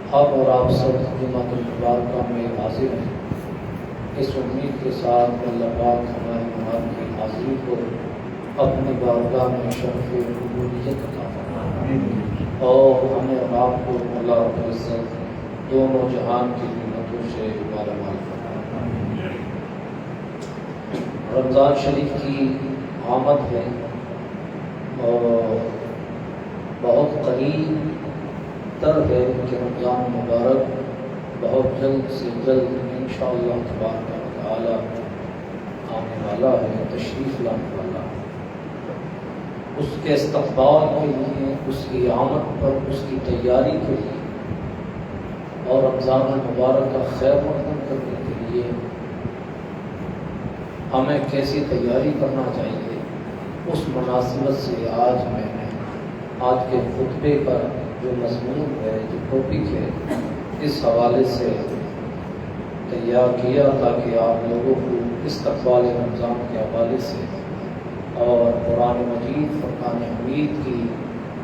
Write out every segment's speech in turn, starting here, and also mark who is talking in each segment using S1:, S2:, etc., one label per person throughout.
S1: آپ اور آپ سب جمعۃ المبارکہ میں حاضر ہیں، اس امید کے ساتھ کہ اللہ پاک ہمارے نماز کی حاضری کو اپنی بارگاہ میں شرف قبولیت عطا فرمائے اور ہمیں اور آپ کو اللہ رب العزت دونوں جہان کی نعمتوں سے مالا مال فرمائے۔ رمضان شریف کی آمد ہے اور بہت قریب تر ہے کہ رمضان مبارک بہت جلد سے جلد انشاءاللہ تبارک و تعالی آنے والا ہے، تشریف لانے والا ہے۔ اس کے استقبال کے لیے، اس کی آمد پر، اس کی تیاری کے لیے اور رمضان المبارک کا خیر مقدم کرنے کے لیے ہمیں کیسی تیاری کرنا چاہیے، اس مناسبت سے آج میں نے آج کے خطبے کا جو مضمون ہے، جو ٹاپک ہے، اس حوالے سے تیار کیا تاکہ آپ لوگوں کو استقبال رمضان کے حوالے سے اور قرآن مجید فرقان حمید کی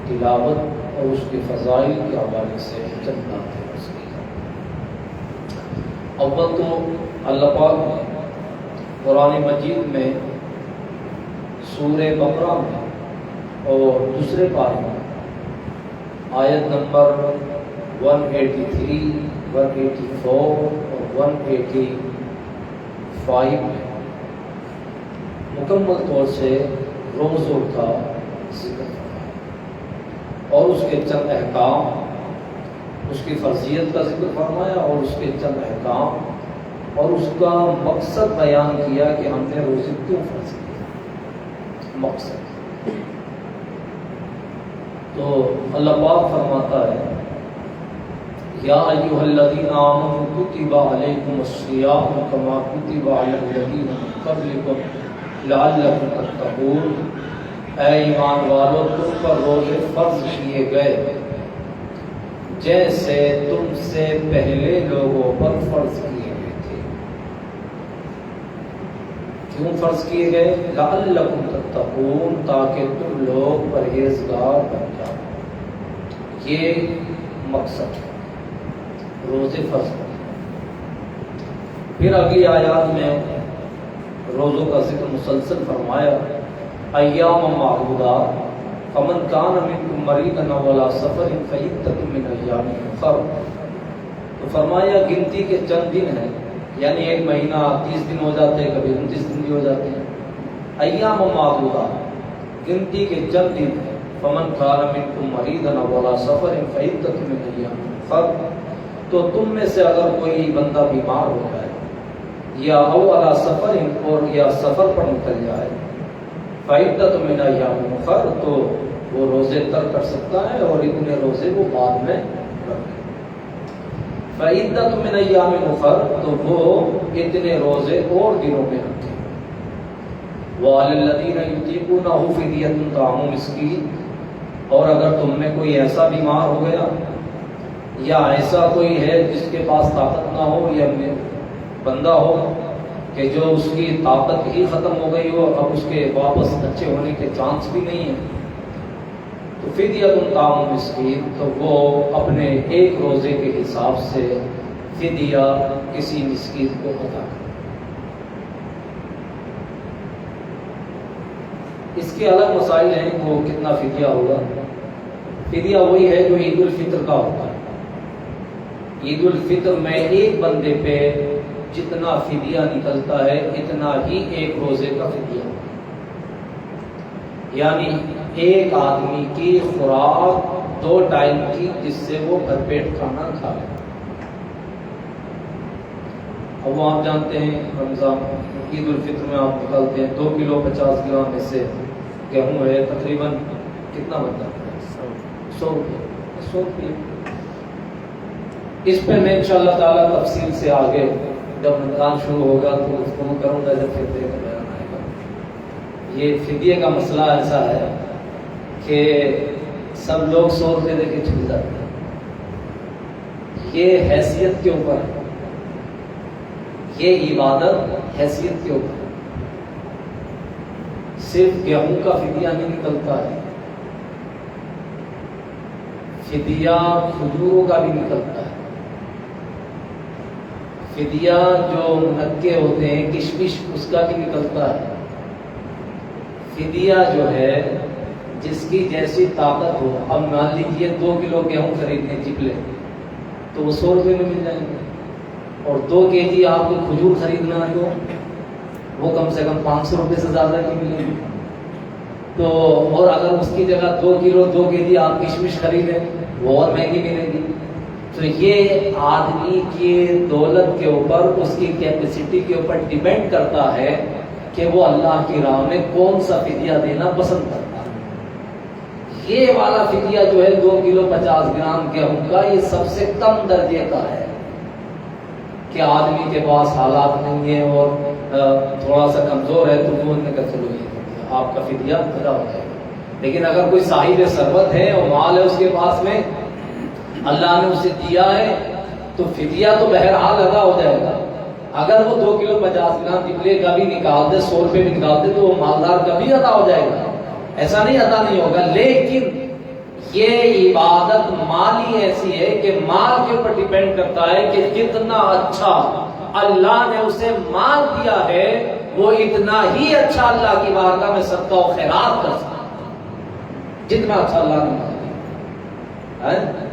S1: تلاوت اور اس کے فضائل کے حوالے سے چند باتیں عرض کی جائیں۔ اول تو اللہ پاک نے قرآن مجید میں سورہ بقرہ میں اور دوسرے پارے میں آیت نمبر 183، 184 اور 185 میں مکمل طور سے روزوں کا ذکر فرمایا اور اس کے چند احکام، اس کی فرضیت کا ذکر فرمایا اور اس کے چند احکام اور اس کا مقصد بیان کیا کہ ہم نے روزے کیوں فرض کیا، مقصد۔ تو اللہ پاک فرماتا ہے یا ایھا الذین آمنوا کتب علیکم الصیام کما کتب علی الذین من قبلکم لعلکم تتقون، اے ایمان والو تم پر روزے فرض کیے گئے جیسے تم سے پہلے لوگوں پر فرض کیے گئے تھے۔ کیوں فرض کیے گئے؟ لعلکم تتقون، تاکہ تم لوگ پرہیزگار بن جاؤ۔ یہ مقصد ہے روزے فرض کرنے۔ پھر اگلی آیات میں روزوں کا ذکر مسلسل فرمایا، ایام معدودات فمن کان منکم مریضا او علی سفر فعدۃ من ایام اخر۔ تو فرمایا گنتی کے چند دن ہیں، یعنی ایک مہینہ 30 دن ہو جاتے ہیں، کبھی 29 دن بھی ہو جاتے ہیں۔ ایام معدودات گنتی کے چند دن ہیں، فمن کان منکم مریضا او علی سفر فعدۃ من ایام اخر۔ تو تم میں سے اگر کوئی بندہ بیمار ہو جائے یا او علی سفر اور یا سفر پر نکل جائے، فعدۃ من ایام اخر، تو وہ روزے ترک کر سکتا ہے اور اتنے روزے وہ بعد میں رکھے۔ فعدۃ من ایام اخر، تو وہ اتنے روزے اور دنوں میں رکھے۔ وعلی الذین یطیقونہ فدیۃ طعام مسکین، اور اگر تم میں کوئی ایسا بیمار ہو گیا یا ایسا کوئی ہے جس کے پاس طاقت نہ ہو یا بندہ ہو کہ جو اس کی طاقت ہی ختم ہو گئی ہو، اب اس کے واپس اچھے ہونے کے چانس بھی نہیں ہیں، تو فدیۃ طعام مسکین، تو وہ اپنے ایک روزے کے حساب سے فدیہ کسی مسکین کو عطا کرے۔ اس کے الگ مسائل ہیں، وہ کتنا فدیہ ہوگا۔ فدیہ وہی ہے جو عید الفطر کا ہوتا ہے۔ عید الفطر میں ایک بندے پہ جتنا فدیہ نکلتا ہے اتنا ہی ایک روزے کا فدیہ، یعنی ایک آدمی کی خوراک 2 ٹائم کی، جس سے وہ بھر پیٹ کھانا کھا لے۔ اب وہ آپ جانتے ہیں رمضان عید الفطر میں آپ نکالتے ہیں 2 کلو 50 گرام میں سے گیہوں ہے، تقریباً کتنا بنتا ہے؟ 100 روپے۔ اس پہ میں انشاءاللہ تعالیٰ تفصیل سے آگے جب رمضان شروع ہوگا تو گفتگو کروں گا، جب فدیے کا بیان آئے گا۔ یہ فدیے کا مسئلہ ایسا ہے کہ سب لوگ 100 روپے دے کے چھوٹ جاتے ہیں۔ یہ حیثیت کے اوپر ہے، یہ عبادت حیثیت کے اوپر ہے۔ صرف گیہوں کا فدیہ نہیں نکلتا ہے، فدیہ کھجوروں کا بھی نکلتا ہے۔ فدیہ جو منقے ہوتے ہیں کشمش اس کا بھی نکلتا ہے. فدیہ جو ہے جس کی جیسی طاقت ہو. اب مان لیجیے 2 کلو گیہوں خریدنے چپلے تو وہ 100 روپے میں مل جائیں گے, اور 2 kg آپ کو کھجور خریدنا ہے تو وہ کم سے کم 500 روپے سے زیادہ نہیں ملے گی. تو اور اگر اس کی جگہ 2 کلو 2 kg آپ کشمش خریدیں وہ اور مہنگی ملے گی. تو یہ آدمی کی دولت کے اوپر, اس کی کیپیسٹی کے اوپر ڈیپینڈ کرتا ہے کہ وہ اللہ کی راہ میں کون سا فدیہ دینا پسند کرتا ہے. یہ والا فدیہ جو ہے 2 کلو 50 گرام گیہوں کا, یہ سب سے کم درجے کا ہے کہ آدمی کے پاس حالات نہیں ہے اور تھوڑا سا کمزور ہے تو وہ نے کہا چلو یہ آپ کا فدیہ ادا ہو جائے گا. لیکن اگر کوئی صاحب ثروت ہے اور مال ہے اس کے پاس میں, اللہ نے اسے دیا ہے, تو فدیہ تو بہرحال ادا ہو جائے گا. اگر وہ 2 کلو 50 گرام چپلے کا بھی نکال دے, 100 روپے بھی نکال دے, تو وہ مالدار کا بھی ادا ہو جائے گا. ایسا نہیں ادا نہیں ہوگا. لیکن یہ عبادت مالی ایسی ہے کہ مال کے اوپر ڈیپینڈ کرتا ہے کہ جتنا اچھا اللہ نے اسے مال دیا ہے وہ اتنا ہی اچھا اللہ کی بارگاہ میں صدقہ و خیرات کر سکتا ہے جتنا اچھا اللہ نے مال دیا.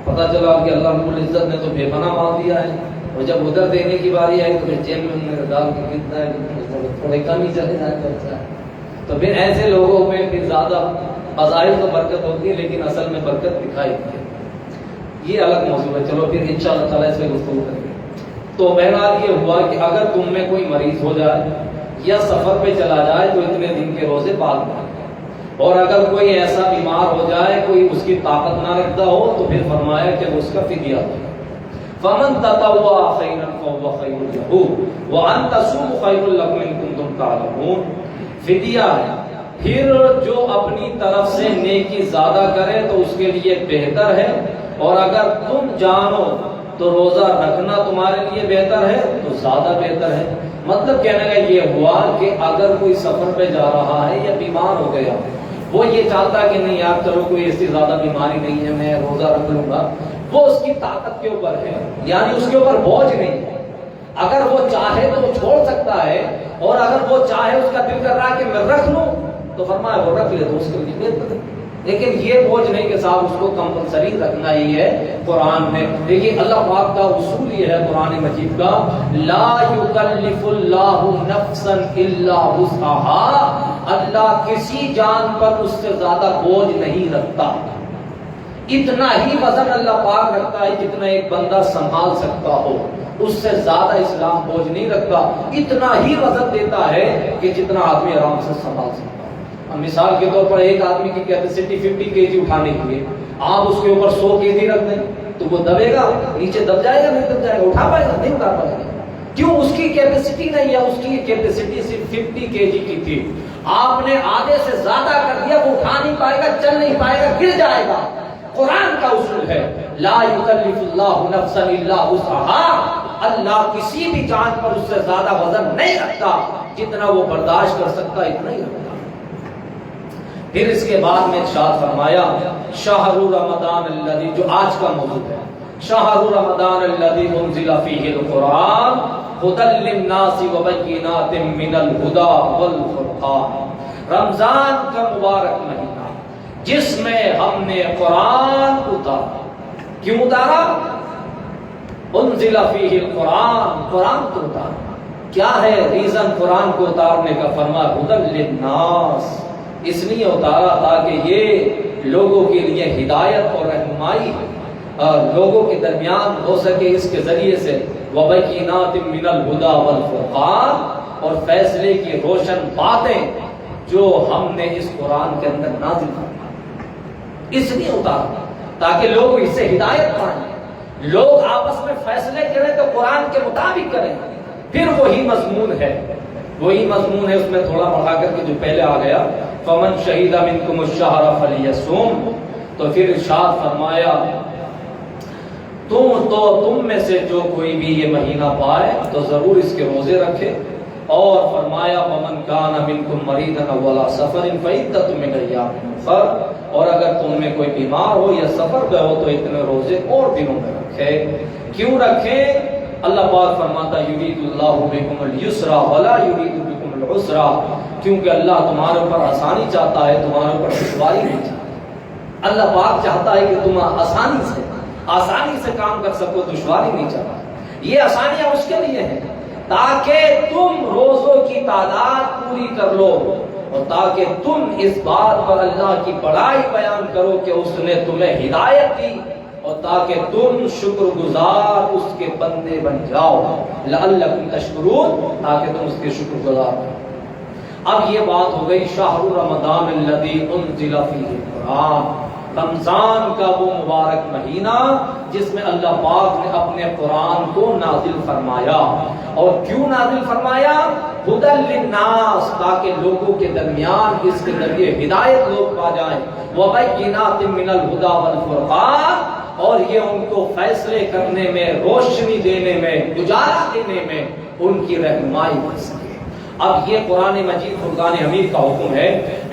S1: پتہ چلا کہ اللہ رب العزت نے تو بے پناہ مال دیا ہے, اور جب ادھر دینے کی باری آئی تو پھر جیب میں انہوں نے ڈال کے کتنا ہے تھوڑے کم ہی چلے جائے کرتا ہے. تو پھر ایسے لوگوں میں پھر زیادہ بظاہر تو برکت ہوتی ہے لیکن اصل میں برکت دکھائی دیتی ہے. یہ الگ موضوع ہے, چلو پھر انشاءاللہ تعالیٰ اس پہ گفتگو کریں گے. تو بہرحال یہ ہوا کہ اگر تم میں کوئی مریض ہو جائے یا سفر پہ چلا جائے تو اتنے دن کے روزے بعد میں, اور اگر کوئی ایسا بیمار ہو جائے, کوئی اس کی طاقت نہ رکھتا ہو, تو پھر فرمایا کہ وہ اس کا فدیہ دے. فمن تطوع خیرا فهو خیر له وان تصوموا خیر لكم ان کنتم تعلمون. فدیہ ہے, پھر جو اپنی طرف سے نیکی زیادہ کرے تو اس کے لیے بہتر ہے, اور اگر تم جانو تو روزہ رکھنا تمہارے لیے بہتر ہے تو زیادہ بہتر ہے. مطلب کہنے کا یہ ہوا کہ اگر کوئی سفر پہ جا رہا ہے یا بیمار ہو گیا, وہ یہ چاہتا ہے کہ نہیں یار چلو کوئی ایسی زیادہ بیماری نہیں ہے, میں روزہ رکھ لوں گا, وہ اس کی طاقت کے اوپر ہے, یعنی اس کے اوپر بوجھ نہیں ہے. اگر وہ چاہے تو وہ چھوڑ سکتا ہے, اور اگر وہ چاہے اس کا دل کر رہا ہے کہ میں رکھ لوں تو فرمایا وہ رکھ لے تو اس کے لیے بہتر ہے. لیکن یہ بوجھ نہیں کہ صاحب اس کو کمپلسری رکھنا ہی ہے. قرآن میں دیکھیے اللہ پاک کا اصول یہ ہے قرآن مجید کا, لا یکلف اللہ نفسا الا وسعها. اللہ کسی جان پر اس سے زیادہ بوجھ نہیں رکھتا. اتنا ہی وزن اللہ پاک رکھتا ہے جتنا ایک بندہ سنبھال سکتا ہو, اس سے زیادہ اسلام بوجھ نہیں رکھتا. اتنا ہی وزن دیتا ہے کہ جتنا آدمی آرام سے سنبھال سکتا ہے. مثال کے طور پر ایک آدمی کی کیپیسٹی 50 kg اٹھانے کی ہے, آپ اس کے اوپر 100 kg رکھ دیں تو وہ دبے گا, نیچے دب جائے گا, نہیں دب جائے گا, اٹھا پائے گا, نہیں اٹھا پائے گا. کیوں؟ اس کی کیپیسٹی نہیں ہے, اس کی کیپیسٹی صرف 50 kg کی تھی. آپ نے آدھے سے زیادہ کر دیا, وہ اٹھا نہیں پائے گا, چل نہیں پائے گا, گر جائے گا. قرآن کا اصول ہے لا یکلف اللہ نفسا الا وسعها. اللہ کسی بھی جان پر اس سے زیادہ وزن نہیں رکھتا, جتنا وہ برداشت کر سکتا اتنا ہی رکھتا. پھر اس کے بعد میں ارشاد فرمایا شہر رمضان الذی, جو آج کا موضوع ہے, شہر رمضان الذی انزل فیہ القرآن ھدی للناس وبینات من الھدی والفرقان. رمضان کا مبارک مہینہ جس میں ہم نے قرآن اتارا. کیوں اتارا؟ انزل فیہ القرآن, قرآن کو اتارا. کیا ہے ریزن قرآن کو اتارنے کا؟ فرمایا ھدی للناس, اس لیے اتارا تاکہ یہ لوگوں کے لیے ہدایت اور رہنمائی لوگوں کے درمیان ہو سکے. اس کے ذریعے سے وبینات من الھدی والفرقان, اور فیصلے کی روشن باتیں جو ہم نے اس قرآن کے اندر نازل کی. اس لیے اتارا تاکہ لوگ اس سے ہدایت پائیں, لوگ آپس میں فیصلے کریں تو قرآن کے مطابق کریں. پھر وہی مضمون ہے, وہی مضمون ہے, اس میں تھوڑا بڑھا کر کے جو پہلے آ گیا فمن شہید منکم الشہر فلیصم. تو پھر ارشاد فرمایا تم میں سے جو کوئی بھی یہ مہینہ پائے تو ضرور اس کے روزے رکھے. اور فرمایا ومن کان منکم مریضا او علی سفر فعدۃ من ایام اخر. اور اگر تم میں کوئی بیمار ہو یا سفر پہ ہو تو اتنے روزے اور دنوں میں رکھے. کیوں رکھیں؟ اللہ پاک فرماتا یرید اللہ بکم اليسر ولا یرید بکم العسر، کیونکہ اللہ تمہارے اوپر آسانی چاہتا ہے، تمہارے اوپر دشواری نہیں چاہتا۔ اللہ پاک چاہتا ہے کہ تم آسانی سے کام کر سکو، دشواری نہیں چاہتا۔ یہ آسانیاں اس کے لیے ہیں تاکہ تم روزوں کی تعداد پوری کر لو، اور تاکہ تم اس بات پر اللہ کی بڑائی بیان کرو کہ اس نے تمہیں ہدایت دی، اور تاکہ تم شکر گزار اس کے بندے بن جاؤ، لعلکم تشکرون، تاکہ تم اس کے شکر گزار بنو۔ اب یہ بات ہو گئی شہر رمضان الذی انزل فیہ القرآن، رمضان کا وہ مبارک مہینہ جس میں اللہ پاک نے اپنے قرآن کو نازل فرمایا۔ اور کیوں نازل فرمایا؟ ہدی للناس، تاکہ لوگوں کے درمیان اس کے ذریعے ہدایت لوگ پا جائیں، وبینات من الہدی والفرقان، اور یہ ان کو فیصلے کرنے میں، روشنی دینے میں، اجالا دینے میں ان کی رہنمائی کر سکے۔ اب یہ قرآن مجید فرقان حمید کا حکم ہے۔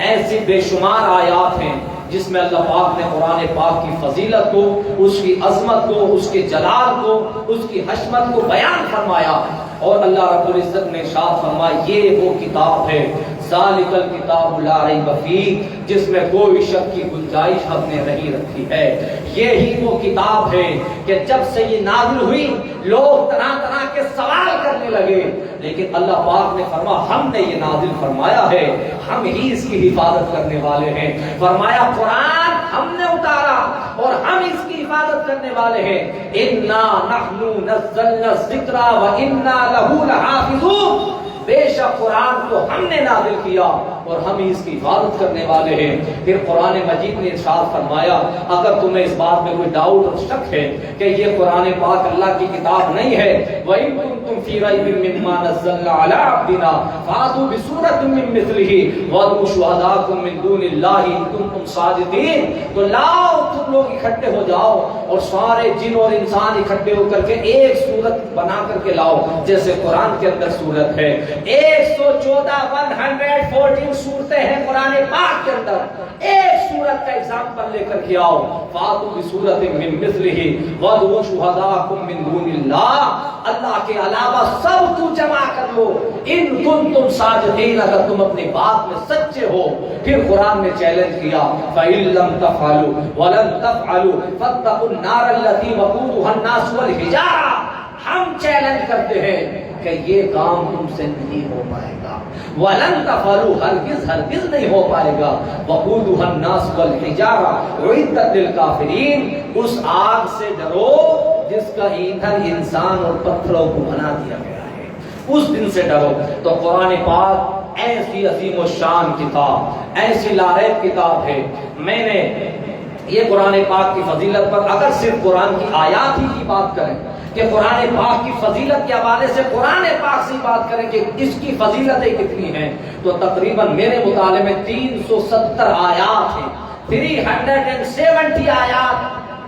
S1: ایسی بے شمار آیات ہیں جس میں اللہ پاک نے قرآن پاک کی فضیلت کو، اس کی عظمت کو، اس کے جلال کو، اس کی حشمت کو بیان فرمایا، اور اللہ رب العزت نے ارشاد فرمایا یہ وہ کتاب ہے ذالک الکتاب لا ریب فیہ، جس میں کوئی شک کی گنجائش ہم نے نہیں رکھی ہے۔ یہی وہ کتاب ہے کہ جب سے یہ نازل ہوئی لوگ طرح طرح کے سوال کرنے لگے، لیکن اللہ پاک نے فرمایا ہم نے یہ نازل فرمایا ہے، ہم ہی اس کی حفاظت کرنے والے ہیں۔ فرمایا قرآن ہم نے اتارا اور ہم اس کی حفاظت کرنے والے ہیں۔ انا نحن نزلنا الذکر وانا لہ لحافظون، بے شک قرآن کو ہم نے نازل کیا اور ہم ہی اس کی حفاظت کرنے والے ہیں۔ پھر قرآن مجید نے ارشاد فرمایا اگر تمہیں اس بات میں کوئی ڈاؤٹ اور شک ہے کہ یہ قرآن پاک اللہ کی کتاب نہیں ہے، وَإِن كُنتُمْ فِي رَيْبٍ مِّمَّا نَزَّلْنَا عَلَىٰ عَبْدِنَا فَأْتُوا بِسُورَةٍ مِّن مِّثْلِهِ وَادْعُوا شُهَدَاءَكُم مِّن دُونِ اللَّهِ إِن كُنتُمْ صَادِقِينَ، تو لاؤ تم لوگ اکٹھے ہو جاؤ اور سارے جن اور انسان اکٹھے ہو کر کے ایک صورت بنا کر کے لاؤ جیسے قرآن کے اندر صورت ہے۔ 114 صورتیں ہیں قرآن پاک کے اندر، ایک صورت کا ایگزامپل لے کر کے آؤ۔ فاتوا بسورۃ من مثلہ وادعوا شہداءکم من دون اللہ، اللہ کے علاوہ سب کو جمع کر لو، ان کنتم صادقین، اگر تم اپنی بات میں سچے ہو۔ پھر قرآن نے چیلنج کیا فإن لم تفعلوا ولن تفعلوا فاتقوا النار التي وقودها الناس والحجارہ، ہم چیلنج کرتے ہیں کہ یہ کام تم سے نہیں ہو پائے گا، وَلَن تَفْعَلُوا، ہرگز نہیں ہو پائے گا، وَقُودُهَا النَّاسُ وَالْحِجَارَةُ أُعِدَّتْ لِلْكَافِرِينَ، اس آگ سے ڈرو جس کا ایندھن انسان اور پتھروں کو بنا دیا گیا ہے، اس دن سے ڈرو۔ تو قرآن پاک ایسی عظیم و شان کتاب، ایسی لاریب کتاب ہے۔ میں نے یہ قرآن پاک کی فضیلت پر اگر صرف قرآن کی آیات ہی کی بات کریں کہ قرآن پاک کی فضیلت کے حوالے سے قرآن پاک سے بات کریں کہ اس کی فضیلتیں کتنی ہیں، تو تقریباً میرے مطالعے میں 370 آیات ہیں، 370 آیات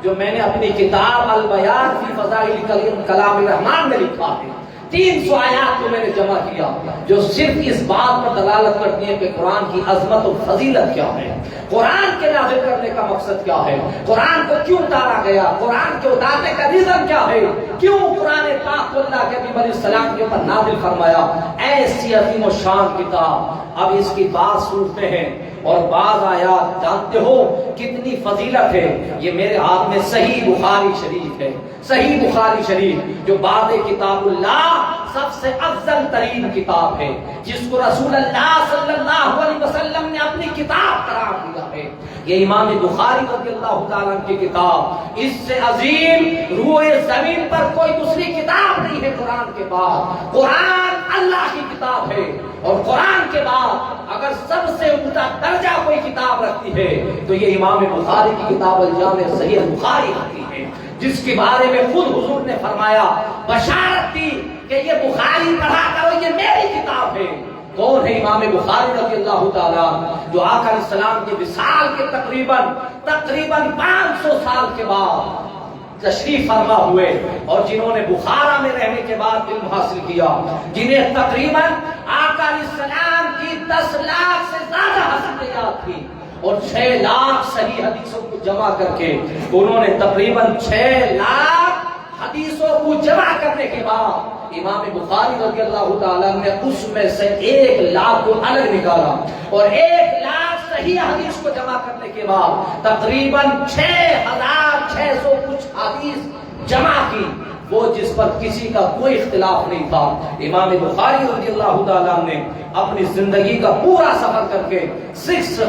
S1: جو میں نے اپنی کتاب البیان فی فضائل کلام الرحمن میں لکھا ہے۔ 300 آیات کو میں نے جمع کیا جو صرف اس بات پر دلالت کرتی ہے کہ قرآن کی عظمت و فضیلت کیا ہے، قرآن کے نازل کرنے کا مقصد کیا ہے، قرآن کو کیوں اتارا گیا، قرآن کے اتارنے کا ریزن کیا ہے، کیوں قرآن پاک کو اللہ کے نبی علیہ السلام کے اوپر نازل فرمایا۔ ایسی عظیم و شان کتاب، اب اس کی بات سنتے ہیں اور بعض آیات جانتے ہو کتنی فضیلت ہے۔ یہ میرے ہاتھ میں صحیح بخاری شریف ہے، صحیح بخاری شریف جو بعد کتاب اللہ سب سے افضل ترین کتاب ہے، جس کو رسول اللہ صلی اللہ علیہ وسلم نے اپنی کتاب قرار دیا ہے۔ یہ امام بخاری رضی اللہ تعالیٰ کی کتاب، اس سے عظیم روئے زمین پر کوئی دوسری کتاب نہیں ہے قرآن کے بعد۔ قرآن اللہ کی کتاب ہے، اور قرآن کے بعد اگر سب سے اونچا درجہ کوئی کتاب رکھتی ہے تو یہ امام بخاری کی کتاب الجامع صحیح بخاری آتی ہے، جس کے بارے میں خود حضور نے فرمایا، بشارت دی کہ یہ بخاری پڑھا کرو، یہ میری کتاب ہے۔ کون ہے امام بخاری رضی اللہ تعالیٰ، جو آقا علیہ السلام کے وصال کے تقریباً 500 سال کے بعد تشریف فرما ہوئے، اور جنہوں نے بخارا میں رہنے کے بعد علم حاصل کیا، جنہیں تقریباً آقا علیہ السلام کی 10 لاکھ سے زیادہ حدیثیں یاد تھی، اور 6 لاکھ صحیح حدیثوں کو جمع کر کے انہوں نے تقریباً 6 لاکھ حدیثوں کو جمع کرنے کے بعد امام بخاری رضی اللہ تعالیٰ نے اس میں سے 1,00,000 کو الگ نکالا اور 1,00,000 صحیح حدیث کو جمع کرنے کے بعد تقریباً 6,600 کچھ حدیث جمع کی، وہ جس پر کسی کا کوئی اختلاف نہیں تھا۔ امام بخاری رضی اللہ تعالیٰ نے اپنی زندگی کا پورا سفر کر کے 600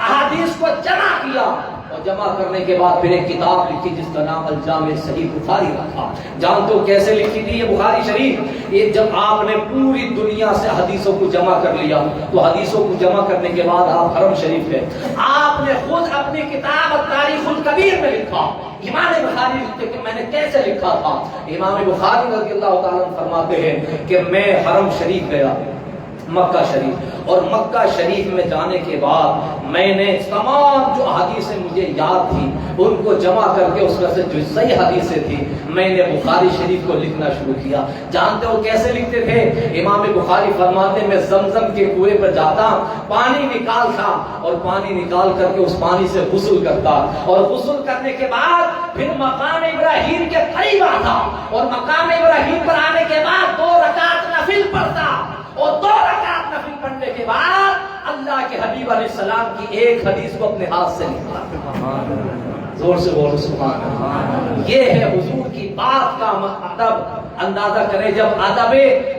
S1: احادیث کو جمع کیا اور جمع کرنے کے بعد پھر ایک کتاب لکھی جس کا نام الجامع صحیح بخاری رکھا۔ جانتے ہو کیسے لکھی تھی یہ بخاری شریف؟ یہ جب آپ نے پوری دنیا سے حدیثوں کو جمع کر لیا تو حدیثوں کو جمع کرنے کے بعد آپ حرم شریف گئے، آپ نے خود اپنی کتاب تاریخ الکبیر میں لکھا۔ امام بخاری لکھتے کہ میں نے کیسے لکھا تھا؟ امام بخاری رضی اللہ تعالیٰ فرماتے ہیں کہ میں حرم شریف گیا، مکہ شریف، اور مکہ شریف میں جانے کے بعد میں نے تمام جو حدیثیں مجھے یاد تھی ان کو جمع کر کے اس میں سے جو صحیح حدیثیں تھی میں نے بخاری شریف کو لکھنا شروع کیا۔ جانتے ہو کیسے لکھتے تھے؟ امام بخاری فرماتے میں زمزم کے کنویں پر جاتا، پانی نکالتا اور پانی نکال کر کے اس پانی سے غسل کرتا، اور غسل کرنے کے بعد پھر مقام ابراہیم کے قریب آتا اور مقام ابراہیم پر آنے کے بعد 2 رکعت نفل پڑھتا، اور 2 رکعت نفل پڑھنے کے بعد اللہ کے حبیب علیہ السلام کی ایک حدیث کو اپنے ہاتھ سے لکھا۔ زور سے بولو سبحان اللہ۔ یہ ہے حضور کی بات کا ادب، اندازہ کریں جب ادب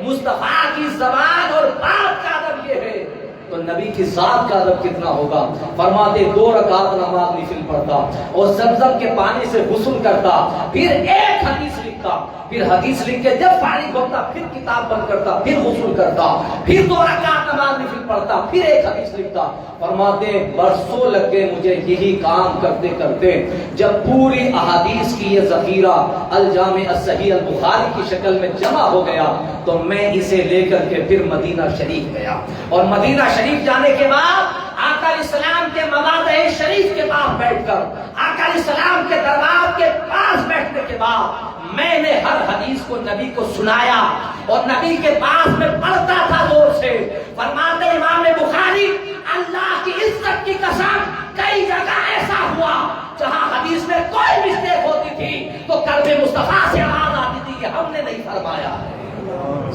S1: مصطفیٰ کی زبان اور بات کا ادب یہ ہے تو نبی کی ذات کا ادب کتنا ہوگا۔ فرماتے 2 رکعت نماز نفل پڑھتا اور زمزم کے پانی سے غسل کرتا، پھر ایک حدیث لکھتا، پھر حدیث لکھ کے جب فارغ ہوتا پھر کتاب بند کرتا، پھر غسل کرتا، پھر 2 رکعت نماز نفل پڑھتا، پھر ایک حدیث لکھتا۔ فرماتے برسوں لگ گئے مجھے یہی کام کرتے کرتے، جب پوری احادیث کی یہ ذخیرہ الجامع الصحیح البخاری کی شکل میں جمع ہو گیا تو میں اسے لے کر کے پھر مدینہ شریف گیا، اور مدینہ شریف جانے کے بعد آقا علیہ السلام کے مواضع شریف کے پاس بیٹھ کر، آقا علیہ السلام کے دربار کے پاس بیٹھنے کے بعد میں نے ہر حدیث کو نبی کو سنایا اور نبی کے پاس میں پڑھتا تھا زور سے۔ فرماتے امام بخاری اللہ کی عزت کی قسم کئی جگہ ایسا ہوا جہاں حدیث میں کوئی مسٹیک ہوتی تھی تو قلب مصطفیٰ سے آواز آتی تھی کہ ہم نے نہیں فرمایا۔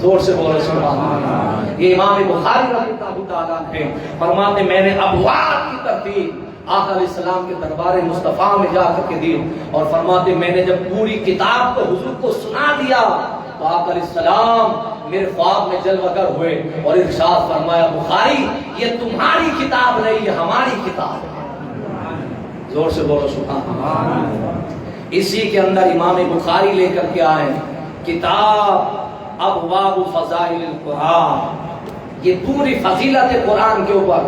S1: زور سے بولو سبحان اللہ۔ یہ امام بخاری رضی اللہ تعالیٰ عنہ فرماتے میں نے ابواب کی ترتیب آقا علیہ السلام کے دربار مصطفیٰ میں جا کر کے دی، اور فرماتے میں نے جب پوری کتاب کو حضور کو سنا دیا تو آقا علیہ السلام میرے خواب میں جلوہ گر ہوئے اور ارشاد فرمایا بخاری یہ تمہاری کتاب نہیں یہ ہماری کتاب ہے۔ زور سے بولو سبحان اللہ۔ اسی کے اندر امام بخاری لے کر کے آئے کتاب ابواب فضائل القرآن، یہ پوری فضیلت قرآن کے اوپر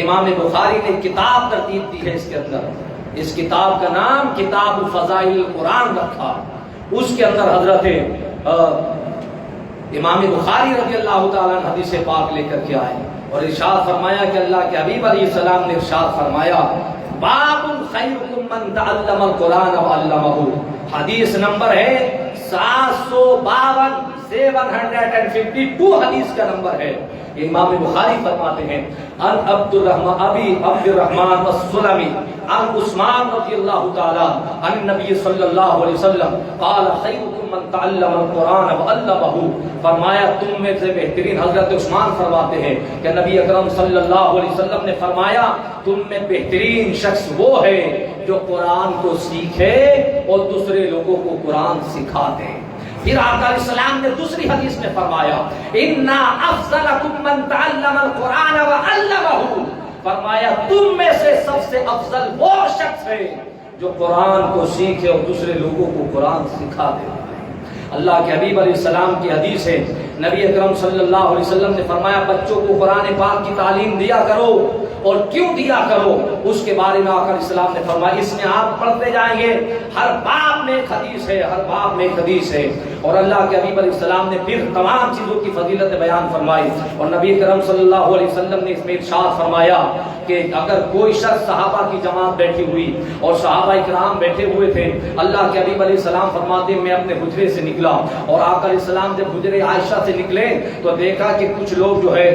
S1: امام بخاری نے کتاب ترتیب دی ہے۔ اس کے اندر اس کتاب کا نام کتاب فضائل القرآن رکھا۔ اس کے اندر حضرت امام بخاری رضی اللہ تعالیٰ عنہ حدیث پاک لے کر کے آئے اور ارشاد فرمایا کہ اللہ کے حبیب علیہ السلام نے ارشاد فرمایا باب خیرکم من تعلم القرآن وعلمہ، حدیث نمبر ہے 752، 752 حدیث کا نمبر ہے۔ امام بخاری فرماتے ہیں ان عبد الرحمن السلمی عن عثمان رضی اللہ تعالی عن النبی صلی اللہ علیہ وسلم قال خیرکم من تعلم القرآن وعلمہ، فرمایا تم میں سے بہترین، حضرت عثمان فرماتے ہیں کہ نبی اکرم صلی اللہ علیہ وسلم نے فرمایا تم میں بہترین شخص وہ ہے جو قرآن کو سیکھے اور دوسرے لوگوں کو قرآن سکھا دے۔ پھر آقا علیہ السلام نے دوسری حدیث میں فرمایا اِنَّا أَفْضَلَكُمْ مَنْ تَعَلَّمَ الْقُرْآنَ وَعَلَّمَهُ، فرمایا تم میں سے سب سے افضل وہ شخص ہے جو قرآن کو سیکھے اور دوسرے لوگوں کو قرآن سکھا دے۔ اللہ کے حبیب علیہ السلام کی حدیث ہے، نبی اکرم صلی اللہ علیہ وسلم نے فرمایا بچوں کو قرآن پاک کی تعلیم دیا کرو، اور کیوں دیا کرو اس کے بارے میں آقا علیہ السلام نے فرمایا اس میں آپ پڑھتے جائیں گے ہر باب میں ایک حدیث ہے، ہر باب میں ایک حدیث ہے۔ اور اللہ کے حبیب علیہ السلام نے پھر تمام چیزوں کی فضیلت بیان فرمائی، اور نبی کرم صلی اللہ علیہ وسلم نے اس میں ارشاد فرمایا کہ اگر کوئی شخص صحابہ کی جماعت بیٹھی ہوئی اور صحابہ کرام بیٹھے ہوئے تھے، اللہ کے حبیب علیہ السلام فرماتے میں اپنے حجرے سے نکلا اور آقا علیہ السلام جب حجرے عائشہ سے نکلے تو دیکھا کہ کچھ لوگ جو ہے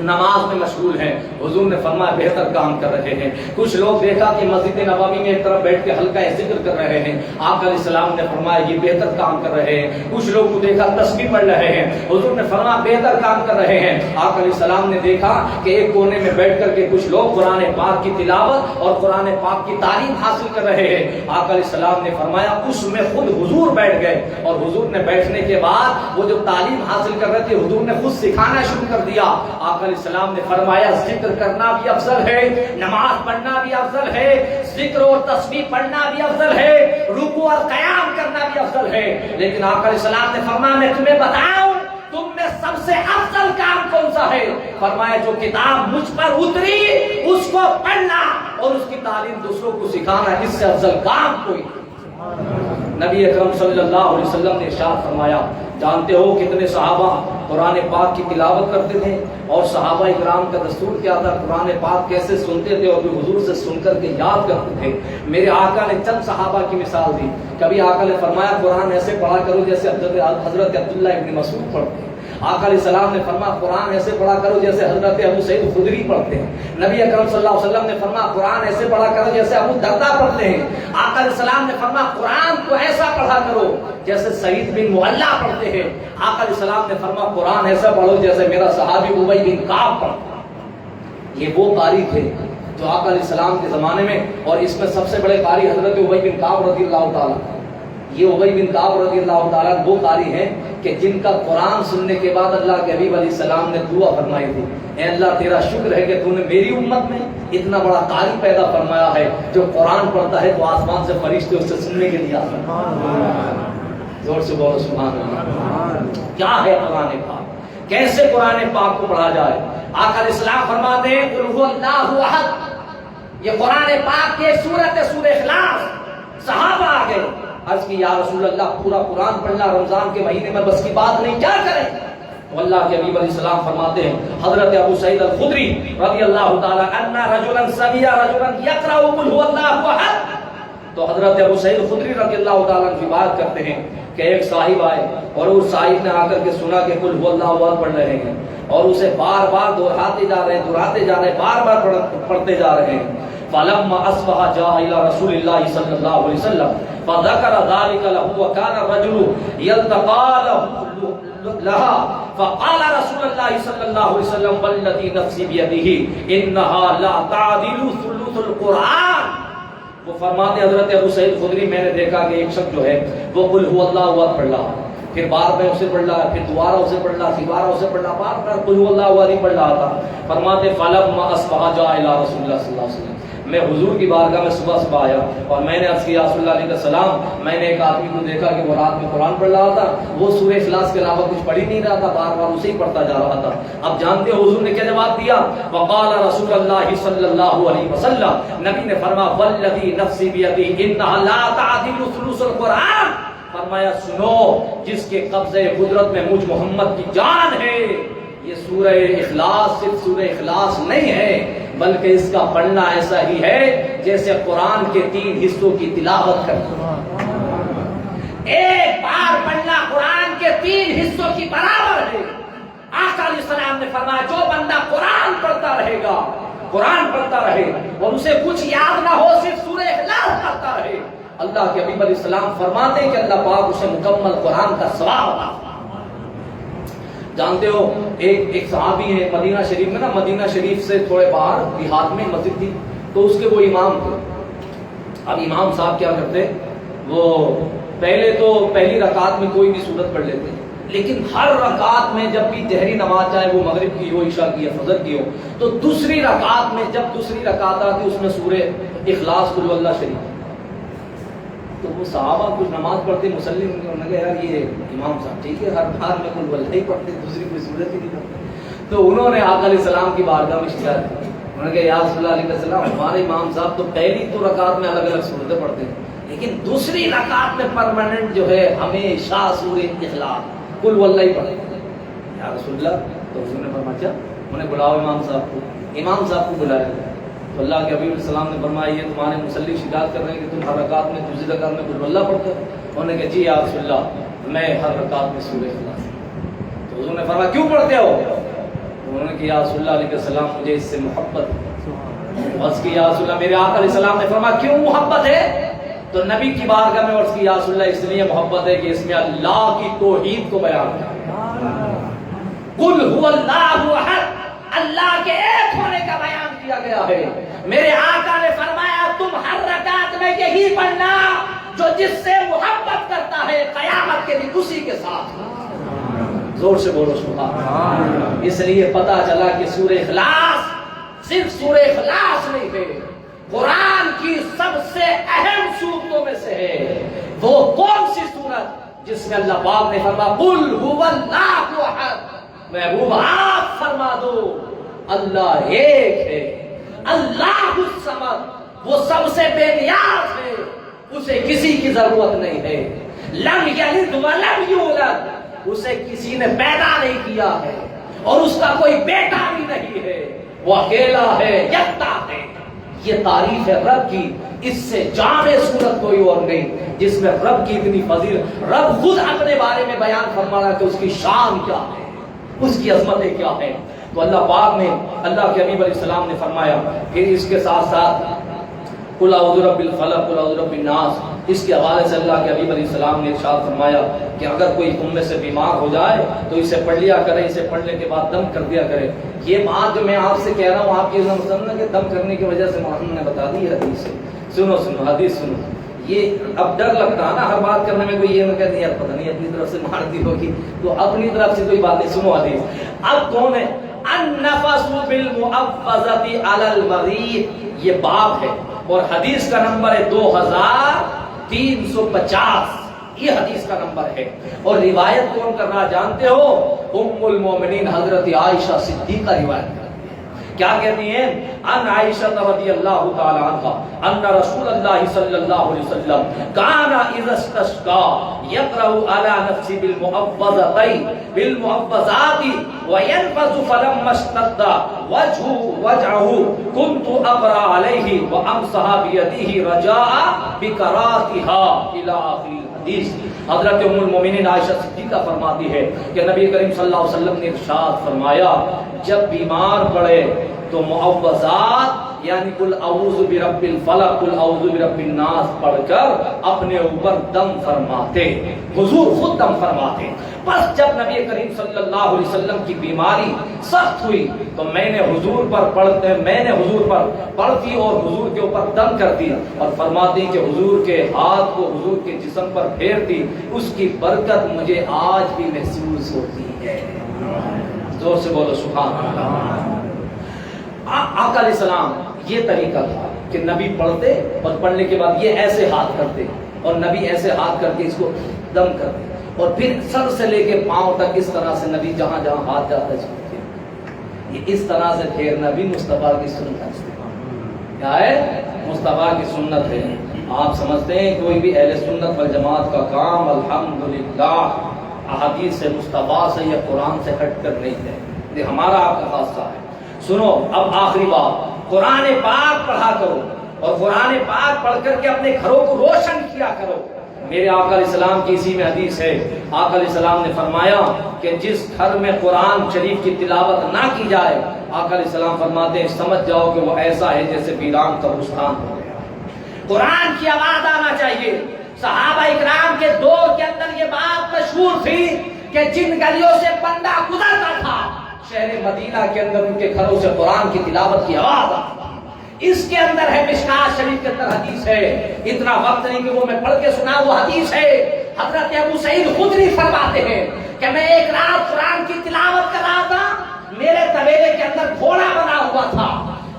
S1: نماز میں مشغول ہیں. حضور نے فرمایا بہتر کام کر رہے ہیں. کچھ لوگ دیکھا کہ مسجد نبوی میں ایک طرف بیٹھ کے ہلکا ذکر کر رہے ہیں. آقا علیہ السلام نے فرمایا یہ بہتر کام کر رہے ہیں. کچھ لوگ کو دیکھا تسبیح پڑھ رہے ہیں. حضور نے فرمایا بہتر کام کر رہے ہیں. آقا علیہ السلام نے دیکھا کہ ایک کونے میں بیٹھ کر کے کچھ لوگ قرآن پاک کی تلاوت اور قرآن پاک کی تعلیم حاصل کر رہے ہیں. آقا علیہ السلام نے فرمایا اس میں خود حضور بیٹھ گئے اور حضور نے بیٹھنے کے بعد وہ جو تعلیم حاصل کر رہے تھے حضور نے خود سکھانا شروع کر دیا. آقا علیہ السلام نے فرمایا ذکر کرنا بھی افضل ہے, نماز پڑھنا بھی افضل ہے, ذکر اور تسبیح پڑھنا بھی افضل ہے, رکوع اور قیام کرنا بھی افضل ہے. لیکن آقا علیہ السلام نے فرمایا میں تمہیں بتاؤں تم میں سب سے افضل کام کون سا ہے؟ فرمایا جو کتاب مجھ پر اتری اس کو پڑھنا اور اس کی تعلیم دوسروں کو سکھانا, اس سے افضل کام کوئی. نبی اکرم صلی اللہ علیہ وسلم نے ارشاد فرمایا, جانتے ہو کتنے صحابہ قرآن پاک کی تلاوت کرتے تھے اور صحابہ اکرام کا دستور کیا تھا, قرآن پاک کیسے سنتے تھے اور حضور سے سن کر کے یاد کرتے تھے. میرے آقا نے چند صحابہ کی مثال دی. کبھی آقا نے فرمایا قرآن ایسے پڑھا کرو جیسے حضرت عبداللہ ابن مسعود پڑھتے ہیں. آقا علیہ السلام نے فرمایا قرآن ایسے پڑھا کرو جیسے حضرت ابو سعید خدری پڑھتے ہیں. نبی اکرم صلی اللہ علیہ وسلم نے فرمایا قرآن ایسے پڑھا کرو جیسے ابو دردہ پڑھتے ہیں. آقا علیہ السلام نے فرمایا قرآن کو ایسا پڑھا کرو جیسے سعید بن معلہ پڑھتے ہیں. آقا علیہ السلام نے فرمایا قرآن ایسا پڑھو جیسے میرا صحابی ابی بن کعب پڑھتا. یہ وہ قاری تھے جو آقا علیہ السلام کے زمانے میں, اور اس میں سب سے بڑے قاری حضرت ابی بن کعب رضی اللہ تعالیٰ. یہ ابی بن کعب رضی اللہ تعالیٰ وہ قاری ہیں کہ جن کا قرآن سننے کے بعد اللہ کے حبیب علیہ السلام نے دعا فرمائی تھی, اے اللہ تیرا شکر ہے کہ تو نے میری امت میں اتنا بڑا قاری پیدا فرمایا ہے جو قرآن پڑھتا ہے تو آسمان سے فرشتے اس سے سننے کے لیے آتے ہیں. زور سے بولو سبحان اللہ. کیا ہے قرآن پاک, کیسے قرآن پاک کو پڑھا جائے؟ آقا علیہ السلام فرماتے ہیں قل هو اللہ احد. یہ قرآن پاک کی سورت ہے, سورہ اخلاص. صحابہ آ گئے, عرض کی یا رسول اللہ پورا قرآن پڑھنا رمضان کے مہینے میں بس کی بات نہیں, کیا کریں؟ تو اللہ کے حبیب علیہ السلام فرماتے ہیں, حضرت ابو سعید الخدری رضی اللہ تعالی عنہ رجلا سمع رجلا یقرأ قل هو اللہ احد. تو حضرت ابو سعید خدری رضی اللہ تعالیٰ عنہ روایت کرتے ہیں کہ ایک صاحب آئے اور اس صاحب نے آ کر کے سنا کہ قل هو اللہ احد پڑھ رہے ہیں اور اسے بار بار دہراتے جا رہے ہیں, بار بار پڑھتے جا رہے ہیں. فلما اصبح جاء الى رسول الله صلى الله عليه وسلم فذكر ذلك له وكان الرجل يلتقى لها فقال رسول الله صلى الله عليه وسلم والذي نفسي بيده انها لا تعدل ثلث القران. وہ فرماتے حضرت ابو سعید خدری میں نے دیکھا کہ ایک شخص جو ہے وہ قل هو اللہ احد پڑھ رہا, پھر بار میں اسے پڑھ رہا, پھر دوبارہ اسے پڑھ رہا, دوبارہ اسے پڑھ رہا, بار بار قل هو اللہ احد پڑھ رہا تھا. فرماتے فلما اصبح جاء الى رسول الله صلی اللہ علیہ وسلم, میں حضور کی بارگاہ میں صبح آیا اور میں نے عرض کیا رسول اللہ علیہ السلام, میں نے ایک آدمی کو دیکھا کہ وہ رات میں قرآن پڑھ رہا تھا, وہ سورہ اخلاص کے علاوہ کچھ پڑھ ہی نہیں رہا تھا, بار بار اسے ہی پڑھتا جا رہا تھا. اب جانتے ہو حضور نے کیا جواب دیا؟ وقال رسول اللہ صلی اللہ علیہ وسلم, نبی نے فرمایا والذی نفسی بیدہ انہا لا تعدل ثلث القرآن. فرمایا سنو جس کے قبضے قدرت میں مجھ محمد کی جان ہے, یہ سورہ اخلاص صرف سورہ اخلاص نہیں ہے بلکہ اس کا پڑھنا ایسا ہی ہے جیسے قرآن کے 3 حصوں کی تلاوت کرنا. ایک بار پڑھنا قرآن کے 3 حصوں کی برابر ہے. آقا علیہ السلام نے فرمایا جو بندہ قرآن پڑھتا رہے گا, قرآن پڑھتا رہے اور اسے کچھ یاد نہ ہو, صرف سورہ اخلاص پڑھتا رہے, اللہ کے حبیب علیہ السلام فرماتے ہیں کہ اللہ پاک اسے مکمل قرآن کا ثواب عطا. جانتے ہو ایک صحابی ہے مدینہ شریف میں, نا مدینہ شریف سے تھوڑے باہر دیہات میں مسجد تھی, تو اس کے وہ امام تھے. اب امام صاحب کیا کرتے, وہ پہلی رکعت میں کوئی بھی سورت پڑھ لیتے, لیکن ہر رکعت میں جب بھی تہری نماز چاہے وہ مغرب کی ہو, عشاء کی ہو, فجر کی ہو, تو دوسری رکعت میں جب دوسری رکعت آتی اس میں سورہ اخلاص قل اللہ شریف. تو وہ صحابہ کچھ نماز پڑھتے مسلم, انہوں نے کہا یار یہ امام صاحب ٹھیک ہے ہر بار میں قل اللہ ہی پڑھتے, دوسری کوئی صورت ہی نہیں پڑھتے. تو انہوں نے آقا علیہ السلام کی بارگاہ میں شکایت کی. انہوں نے کہا یا رسول اللہ علیہ السلام ہمارے امام صاحب تو پہلی تو رکعت میں الگ الگ صورتیں پڑھتے ہیں, لیکن دوسری رکعت میں پرماننٹ جو ہے ہمیشہ سورہ اخلاص قل اللہ ہی پڑھتے ہیں. یا رسول اللہ, تو حضور نے فرمایا انہیں بلاؤ امام صاحب کو. امام صاحب کو بلایا تو اللہ کے حبیب علیہ السلام نے فرمایا یہ تمہارے مسلم شکایت کر رہے ہیں کہ تم ہر رکعت میں دوسری رکعت میں قل اللہ پڑھتے ہو. انہوں نے کہا جی یا رسول اللہ میں ہر رکعت میں سورہ اخلاص. تو حضور نے فرمایا کیوں پڑھتے ہو؟ انہوں نے کہا رسول اللہ علیہ السلام مجھے اس سے محبت ہے. عرض کی یا رسول اللہ، میرے آقا علیہ السلام نے فرمایا کیوں محبت ہے؟ تو نبی کی بارگاہ میں عرض کی یا رسول اللہ اس لیے محبت ہے کہ اس میں اللہ کی توحید کو بیان کیا، قل هو اللہ احد، اللہ کے ایک ہونے کا بیان کیا گیا ہے. میرے آقا نے فرمایا تم ہر رکعت میں یہی پڑھنا، جو جس سے محبت کرتا ہے قیامت کے دن اسی کے ساتھ. زور سے بولو سبحان اللہ. اس لیے پتا چلا کہ سورہ اخلاص صرف سورہ اخلاص نہیں ہے، قرآن کی سب سے اہم صورتوں میں سے ہے. وہ کون سی صورت جس میں اللہ پاک نے فرمایا قل هو اللہ احد. محبوب آپ فرما دو اللہ ایک ہے، اللہ الصمد، وہ سب سے بے نیاز ہے، اسے کسی کی ضرورت نہیں ہے. لم یلد ولم یولد، اسے کسی نے پیدا نہیں کیا ہے اور اس کا کوئی بیٹا بھی نہیں ہے، وہ اکیلا ہے، یکتا ہے. یہ تعریف ہے رب کی، اس سے جامع صورت کوئی اور نہیں جس میں رب کی اتنی فضیلت. رب خود اپنے بارے میں بیان فرما رہا کہ اس کی شان کیا ہے، اس کی عظمتیں کیا ہے. تو اللہ پاک نے، اللہ کے حبیب علیہ السلام نے فرمایا پھر اس کے ساتھ ساتھ قل اعوذ برب الفلق قل اعوذ برب الناس، اس کے حوالے سے اللہ کے حبیب علیہ السلام نے ارشاد فرمایا کہ اگر کوئی تم میں سے بیمار ہو جائے تو اسے پڑھ لیا کرے، اسے پڑھنے کے بعد دم کر دیا کرے. یہ بات جو میں آپ سے کہہ رہا ہوں آپ کی سمجھنا کہ دم کرنے کی وجہ سے محمد نے بتا دی حدیث ہے. سنو سنو حدیث سنو. یہ اب ڈر لگتا ہے نا ہر بات کرنے میں، کوئی یہ نہ کہتے یار پتہ نہیں اپنی طرف سے مارتی ہوگی، تو اپنی طرف سے کوئی بات نہیں. سنو حدیث. اب کون ہے النفس بالمعوذۃ علی المریض، یہ باب ہے اور حدیث کا نمبر ہے 2350. یہ حدیث کا نمبر ہے اور روایت کون کر رہا جانتے ہو؟ ام المومنین حضرت عائشہ صدیقہ روایت کرتی ہے. کیا کہتی ہیں؟ ان عائشہ رضی اللہ تعالی عنہا ان رسول اللہ صلی اللہ علیہ وسلم کان اذا استسقى يقرأ على نفسه بالمعوذتين بالمعوذات وينفذ فلما اشتد وجعه كنت اقرأ عليه وامسح بيده رجاء بكراتها الى اخر الحديث. حضرت ام المومنین عائشہ صدیقہ فرماتی ہے کہ نبی کریم صلی اللہ علیہ وسلم نے ارشاد فرمایا جب بیمار پڑے تو معوذات یعنی قل اعوذ برب الفلق قل اعوذ برب الناس پڑھ کر اپنے اوپر دم فرماتے. حضور خود دم فرماتے. بس جب نبی کریم صلی اللہ علیہ وسلم کی بیماری سخت ہوئی تو میں نے حضور پر پڑھتی اور حضور کے اوپر دم کرتی اور فرماتی کہ حضور کے ہاتھ کو حضور کے جسم پر پھیرتی. اس کی برکت مجھے آج بھی محسوس ہوتی ہے. زور سے بولو سبحان اللہ. آقا علیہ السلام یہ طریقہ تھا کہ نبی پڑھتے اور پڑھنے کے بعد یہ ایسے ہاتھ کرتے اور نبی ایسے ہاتھ کر کے اس کو دم کرتے اور پھر سر سے لے کے پاؤں تک اس طرح سے نبی جہاں جہاں ہاتھ جاتا چلتے. یہ اس طرح سے پھیرنا بھی مصطفیٰ کی سنت ہے. کیا ہے؟ مصطفیٰ کی سنت ہے. آپ سمجھتے ہیں کوئی بھی اہل سنت والجماعت کا کام الحمدللہ احادیث سے مصطفیٰ سے یا قرآن سے ہٹ کر نہیں ہے. یہ ہمارا آپ کا خاصہ ہے. سنو اب آخری بات، قرآن پاک پڑھا کرو اور قرآن پاک پڑھ کر کے اپنے گھروں کو روشن کیا کرو. میرے آقا علیہ السلام کی اسی میں حدیث ہے. آقا علیہ السلام نے فرمایا کہ جس گھر میں قرآن شریف کی تلاوت نہ کی جائے آقا علیہ السلام فرماتے ہیں سمجھ جاؤ کہ وہ ایسا ہے جیسے ویران قبرستان ہو گیا. قرآن کی آواز آنا چاہیے. صحابہ اکرام کے دور کے اندر یہ بات مشہور تھی کہ جن گلیوں سے بندہ گزرتا تھا شہر مدینہ کے اندر ان کے گھروں سے قرآن کی تلاوت کی آواز آتی. اس کے اندر ہے مشکات شریف کے اندر حدیث ہے. اتنا وقت نہیں کہ وہ میں پڑھ کے سنا، وہ حدیث ہے. حضرت ابو سعید خدری فرماتے ہیں کہ میں ایک رات قرآن کی تلاوت کر رہا تھا، میرے طویلے کے اندر گھوڑا بنا ہوا تھا.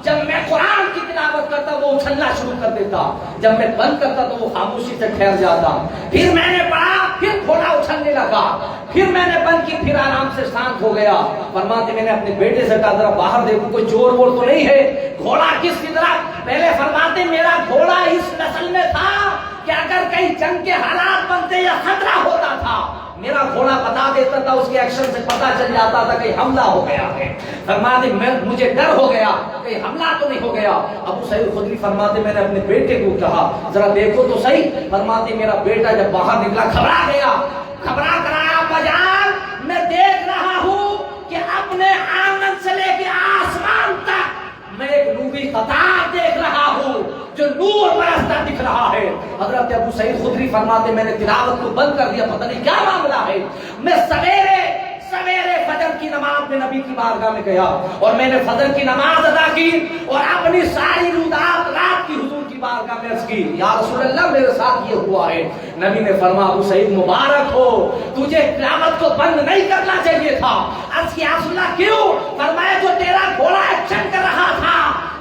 S1: جب میں قرآن کی تلاوت کرتا وہ اچھلنا شروع کر دیتا، جب میں بند کرتا تو وہ خاموشی سے ٹھہر جاتا. پھر میں نے پڑھا، پھر گھوڑا اچھلنے لگا، پھر میں نے بند کی، پھر آرام سے شانت ہو گیا. فرماتے میں نے اپنے بیٹے سے کہا ذرا باہر دیکھو کوئی چور وور تو نہیں ہے، گھوڑا کس کی طرح. پہلے فرماتے میرا گھوڑا اس نسل میں تھا کہ اگر کہیں جنگ کے حالات بنتے یا خطرہ ہوتا تھا میرا گھوڑا بتا دیتا تھا، اس کے ایکشن سے پتا چل جاتا تھا کہ حملہ ہو گیا ہے. فرماتے مجھے ڈر ہو گیا کہ حملہ تو نہیں ہو گیا. ابو سعید خدری فرماتے میں نے اپنے بیٹے کو کہا ذرا دیکھو تو صحیح. فرماتے میرا بیٹا جب باہر نکلا گھبرا گیا، گھبرا کر آیا بجان میں دیکھ رہا ہوں کہ اپنے آنگن سے تیری قطار دیکھ رہا ہوں جو نور برستا دکھ رہا ہے۔ حضرت ابو سعید خدری فرماتے میں نے تلاوت کو بند کر دیا، پتہ نہیں کیا معاملہ ہے۔ میں سویرے فجر کی نماز میں نبی کی بارگاہ میں گیا اور میں نے فجر کی نماز ادا کی اور اپنی ساری رات کی حضور کی بارگاہ میں عرض کی، یا رسول اللہ میرے ساتھ یہ ہوا ہے۔ نبی نے فرمایا ابو سعید مبارک ہو، تجھے تلاوت کو بند نہیں کرنا چاہیے تھا۔ عرض کی یا رسول اللہ کیوں؟ فرمایا جو تیرا گھوڑا ایکشن کر رہا تھا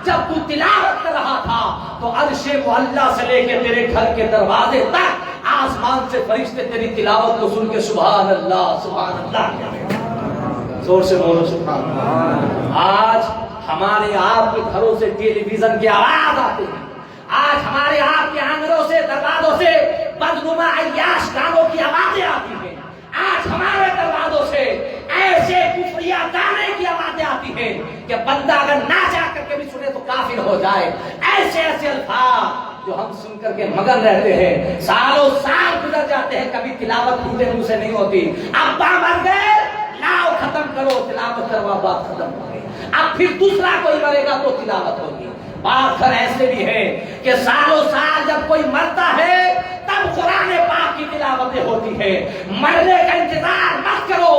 S1: جب تو تلاوت کر رہا تھا تو عرش معلیٰ سے لے کے تیرے گھر کے دروازے تک آسمان سے فرشتے تیری تلاوت کو سن کے سبحان اللہ سبحان اللہ کہتے ہیں۔ زور سے بولو سبحان اللہ۔ آج ہمارے آپ کے گھروں سے ٹیلی ویژن کی آواز آتی ہے، آج ہمارے آپ کے آنگنوں سے دروازوں سے بدنما عیاش گانوں کی آوازیں آتی ہیں، آج ہمارے دروازوں سے ایسے کفریہ گانے کی آوازیں آتی ہیں کہ بندہ اگر نہ جا کر کے بھی سنے تو کافر ہو جائے۔ ایسے ایسے الفاظ جو ہم سن کر کے مگن رہتے ہیں، سالوں سال گزر جاتے ہیں، کبھی تلاوت پورے منہ سے نہیں ہوتی۔ ابا مر گئے، لاؤ ختم کرو، تلاوت کروا بات ختم ہو گئی۔ اب پھر دوسرا کوئی مرے گا تو تلاوت ہوگی۔ بات گھر ایسے بھی ہے کہ سالوں سال جب کوئی مرتا ہے تب قرآن پاک کی تلاوتیں ہوتی ہے۔ مرنے کا انتظار مت کرو،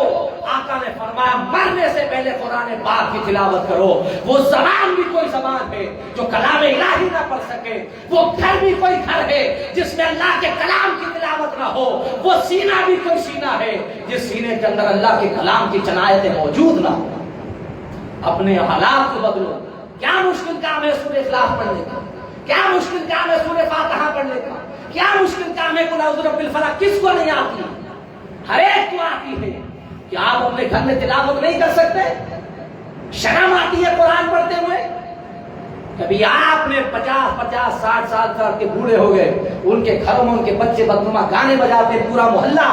S1: آقا نے فرمایا مرنے سے پہلے قرآن پاک کی تلاوت کرو۔ وہ زبان بھی کوئی زبان ہے جو کلام الہی نہ پڑھ سکے، وہ گھر بھی کوئی گھر ہے جس میں اللہ کے کلام کی تلاوت نہ ہو، وہ سینہ بھی کوئی سینہ ہے جس سینے کے اندر اللہ کے کلام کی چنایتیں موجود نہ ہو۔ اپنے حالات کو بدلو۔ کیا مشکل کام ہے سورہ اخلاص پڑھنے کا؟ کیا مشکل کام ہے سورہ فاتحہ پڑھنے کا؟ کیا مشکل کام ہے قل اعوذ برب الفلق؟ کس کو نہیں آتی؟ ہر ایک کو آتی ہے۔ کیا آپ اپنے گھر میں تلاوت نہیں کر سکتے؟ شرم آتی ہے قرآن پڑھتے ہوئے؟ کبھی آپ نے 50 60 سال کے بوڑھے ہو گئے، ان کے گھروں میں ان کے بچے بدنما گانے بجاتے، پورا محلہ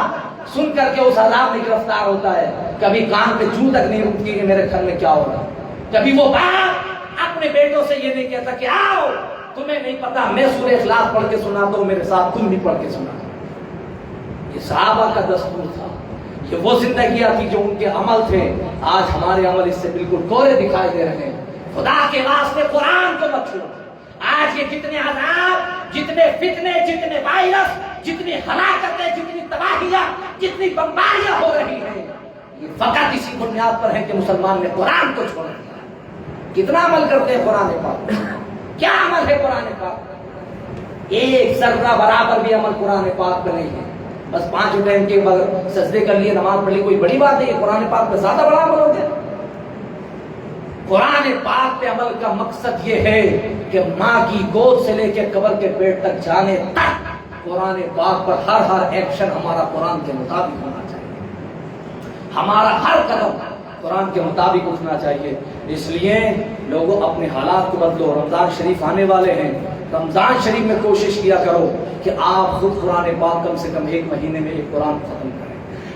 S1: سن کر کے اس عذاب میں گرفتار ہوتا ہے، کبھی کان پہ جوں تک نہیں اٹھتی کہ میرے گھر میں کیا ہو رہا۔ کبھی وہ باپ اپنے بیٹوں سے یہ نہیں کہتا کہ آؤ تمہیں نہیں پتا میں سورہ اخلاص پڑھ کے سناتا ہوں، میرے ساتھ تم بھی پڑھ کے سنا۔ یہ صحابہ کا دستور تھا، یہ وہ زندگیاں تھی جو ان کے عمل تھے۔ آج ہمارے عمل اس سے بالکل کوڑے دکھائی دے رہے ہیں۔ خدا کے واسطے قرآن کو مت چھوڑو۔ آج یہ جتنے عذاب، جتنے فتنے، جتنے وائرس، جتنی ہلاکتیں، جتنی تباہیاں، جتنی بمباریاں ہو رہی ہیں، یہ فقط اسی بنیاد پر ہے کہ مسلمان نے قرآن کو چھوڑا۔ کتنا عمل کرتے ہیں قرآن پاک؟ کیا عمل ہے قرآن پاک؟ ایک ذرہ برابر بھی عمل قرآن پاک پہ نہیں ہے۔ بس 5 ٹائم کے سجدے کر لیے، نماز پڑھ لی، کوئی بڑی بات نہیں ہے۔ قرآن پاک پہ زیادہ بڑا عمل ہو گیا۔ قرآن پاک پہ عمل کا مقصد یہ ہے کہ ماں کی گود سے لے کے قبر کے پیٹ تک جانے تک قرآن پاک پر ہر ایکشن ہمارا قرآن کے مطابق ہونا چاہیے، ہمارا ہر قدم قرآن کے مطابق اٹھنا چاہیے۔ اس لیے لوگوں اپنے حالات کو بدلو۔ رمضان شریف آنے والے ہیں، رمضان شریف میں کوشش کیا کرو کہ آپ خود قرآن پاک کم سے کم 1 مہینے میں 1 قرآن ختم کریں،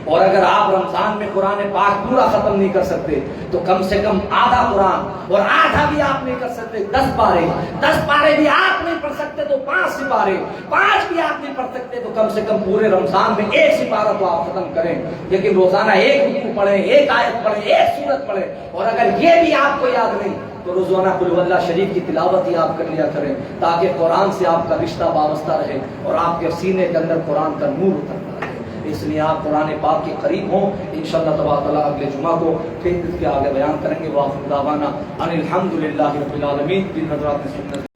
S1: اور اگر آپ رمضان میں قرآن پاک پورا ختم نہیں کر سکتے تو کم سے کم آدھا قرآن، اور آدھا بھی آپ نہیں کر سکتے 10 پارے بھی آپ نہیں پڑھ سکتے تو 5 سپارے، 5 بھی آپ نہیں پڑھ سکتے تو کم سے کم پورے رمضان میں 1 سپارہ تو آپ ختم کریں۔ لیکن روزانہ 1 رکوع پڑھیں، 1 آیت پڑھیں، 1 سورت پڑھیں، اور اگر یہ بھی آپ کو یاد نہیں تو روزانہ قل هو اللہ شریف کی تلاوت ہی آپ کر لیا کریں، تاکہ قرآن سے آپ کا رشتہ وابستہ رہے اور آپ کے سینے کے اندر قرآن کا نور اترتا رہے۔ اس لیے آپ قرآن پاک کے قریب ہوں۔ انشاءاللہ تبارک اللہ اگلے جمعہ کو پھر اس کے آگے بیان کریں گے۔ وآخر دعوانا ان الحمد للہ رب العالمین۔